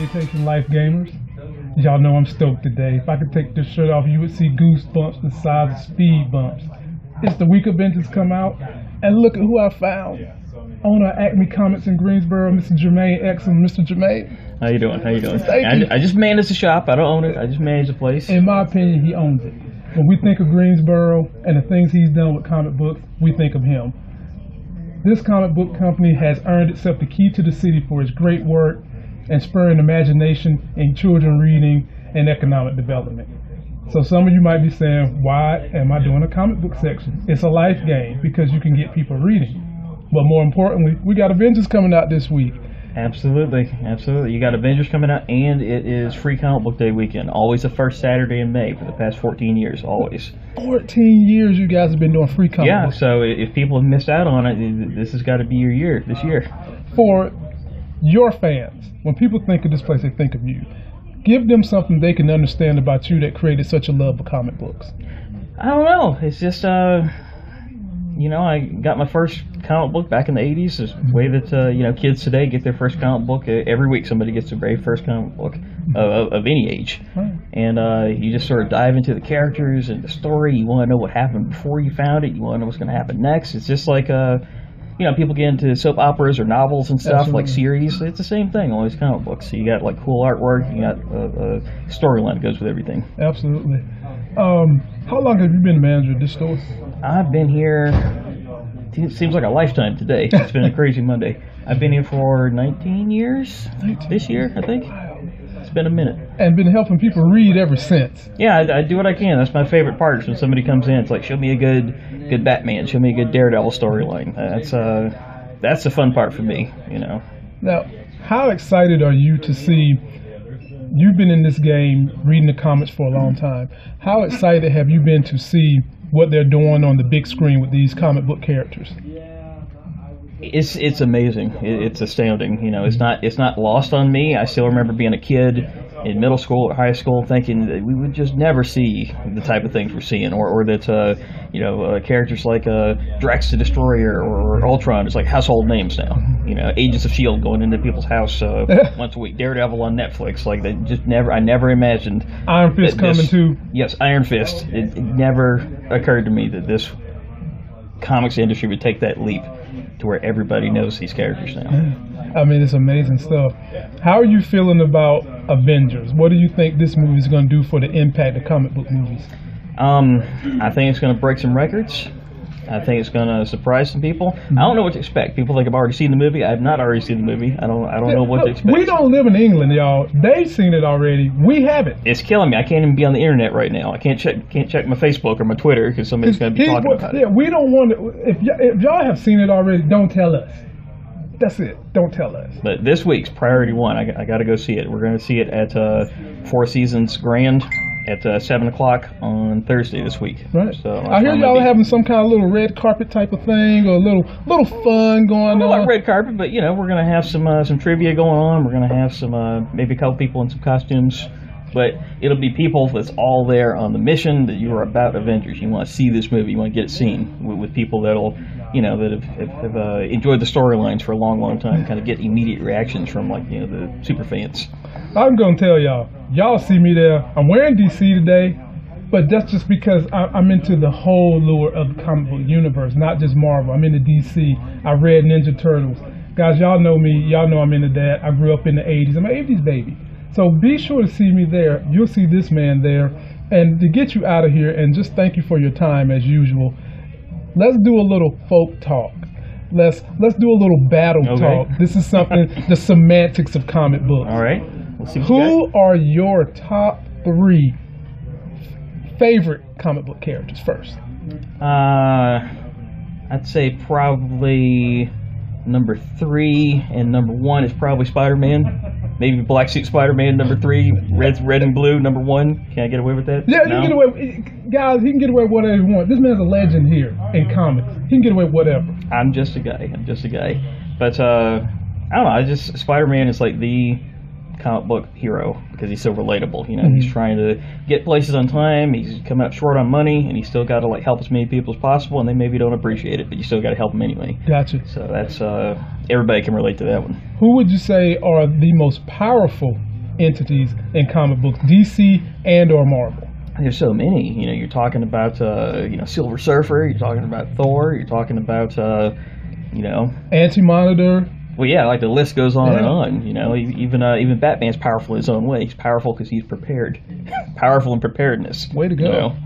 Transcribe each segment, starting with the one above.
Salutations, Life Gamers. Y'all know I'm stoked today. If I could take this shirt off, you would see goosebumps the size of speed bumps. It's the week Avengers come out, and look at who I found. Owner of Acme Comics in Greensboro, Mr. Jermaine Exum. Mr. Jermaine. How you doing? How you doing? Thank you. I just manage the shop. I don't own it. I just manage the place. In my opinion, he owns it. When we think of Greensboro and the things he's done with comic books, we think of him. This comic book company has earned itself the key to the city for its great work and spurring imagination in children reading and economic development. So some of you might be saying, why am I doing a comic book section? It's a life game because you can get people reading. But more importantly, we got Avengers coming out this week. Absolutely, absolutely. You got Avengers coming out, and it is Free Comic Book Day weekend. Always the first Saturday in May for the past 14 years, always. 14 years you guys have been doing free comic books. Yeah, so if people have missed out on it, this has got to be your year, this year. For your fans, when people think of this place, they think of you. Give them something they can understand about you that created such a love for comic books. I don't know. It's just, you know, I got my first comic book back in the 80s. It's the way that, you know, kids today get their first comic book. Every week somebody gets their very first comic book of any age. Right. And you just sort of dive into the characters and the story. You want to know what happened before you found it. You want to know what's going to happen next. It's just like, you know, people get into soap operas or novels and stuff. Absolutely. Like series. It's the same thing, all these comic books. So you got like cool artwork. You got a storyline that goes with everything. Absolutely. How long have you been manager of this store? I've been here, it seems like a lifetime today. It's been a crazy Monday. I've been here for 19 years this year, I think. It's been a minute. And been helping people read ever since. Yeah, I do what I can. That's my favorite part. When somebody comes in, it's like, show me a good Batman, show me a good Daredevil storyline. That's the fun part for me, you know. Now, how excited are you to see, you've been in this game reading the comics for a long time. How excited have you been to see what they're doing on the big screen with these comic book characters? It's amazing. It's astounding. You know, it's not lost on me. I still remember being a kid in middle school or high school thinking that we would just never see the type of things we're seeing, or that you know, characters like Drax the Destroyer or Ultron is like household names now. You know, Agents of S.H.I.E.L.D. going into people's house once a week. Daredevil on Netflix. Like they just never. I never imagined. Iron Fist coming too. Yes, Iron Fist. It never occurred to me that this comics industry would take that leap to where everybody knows these characters now. I mean, it's amazing stuff. How are you feeling about Avengers? What do you think this movie is going to do for the impact of comic book movies? I think it's going to break some records. I think it's going to surprise some people. I don't know what to expect. People think I've already seen the movie. I have not already seen the movie. I don't know what to expect. We don't live in England, y'all. They've seen it already. We haven't. It's killing me. I can't even be on the internet right now. I can't check my Facebook or my Twitter because somebody's going to be talking about it. Yeah, we don't want to. If y'all have seen it already, don't tell us. That's it. Don't tell us. But this week's priority one, I got to go see it. We're going to see it at Four Seasons Grand at 7 o'clock on Thursday this week. Right. So I hear y'all having some kind of little red carpet type of thing, or a little fun going on. Not red carpet, but you know, we're going to have some trivia going on. We're going to have some maybe a couple people in some costumes. But it'll be people that's all there on the mission that you are about Avengers. You want to see this movie. You want to get it seen with people that'll, you know, that have enjoyed the storylines for a long, long time. Kind of get immediate reactions from, like, you know, the super fans. I'm going to tell y'all see me there. I'm wearing DC today, but that's just because I'm into the whole lure of the comic book universe, not just Marvel. I'm into DC. I read Ninja Turtles. Guys, y'all know me. Y'all know I'm into that. I grew up in the 80s. I'm an 80s baby. So be sure to see me there. You'll see this man there. And to get you out of here, and just thank you for your time as usual, let's do a little folk talk. Let's do a little battle talk. This is something, the semantics of comic books. All right. We'll see what Who are your top 3 favorite comic book characters first? I'd say probably number 3 and number 1 is probably Spider-Man. Maybe Black Suit Spider-Man, number 3, red and blue, number 1. Can I get away with that? Yeah, you can get away. Guys, he can get away with whatever he wants. This man's a legend here in comics. He can get away with whatever. I'm just a guy. But, I don't know. Spider-Man is like the comic book hero because he's so relatable. You know, he's trying to get places on time. He's coming up short on money, and he's still got to like help as many people as possible. And they maybe don't appreciate it, but you still got to help them anyway. Gotcha. So that's everybody can relate to that one. Who would you say are the most powerful entities in comic books, DC and or Marvel. There's so many. You know, you're talking about Silver Surfer. You're talking about Thor. You're talking about Anti-Monitor. Well, yeah, like the list goes on and on. You know, even Batman's powerful in his own way. He's powerful because he's prepared. Powerful in preparedness. Way to go. You know?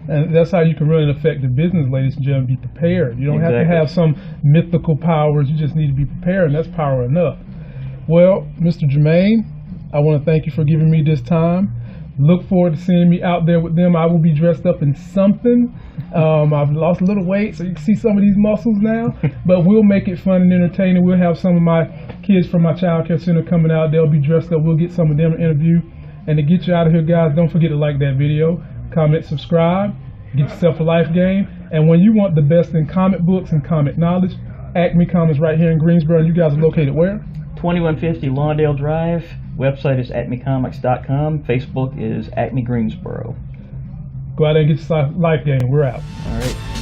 And that's how you can run an effective business, ladies and gentlemen. Be prepared. You don't have to Exactly. have some mythical powers. You just need to be prepared, and that's power enough. Well, Mr. Jermaine, I want to thank you for giving me this time. Look forward to seeing me out there with them. I will be dressed up in something. I've lost a little weight, so you can see some of these muscles now. But we'll make it fun and entertaining. We'll have some of my kids from my child care center coming out. They'll be dressed up. We'll get some of them an interview. And to get you out of here, guys, don't forget to like that video, comment, subscribe, get yourself a life game. And when you want the best in comic books and comic knowledge, Acme Comics right here in Greensboro. And you guys are located where? 2150 Lawndale Drive. Website is acmecomics.com. Facebook is Acme Greensboro. Go out there and get your life game. We're out. All right.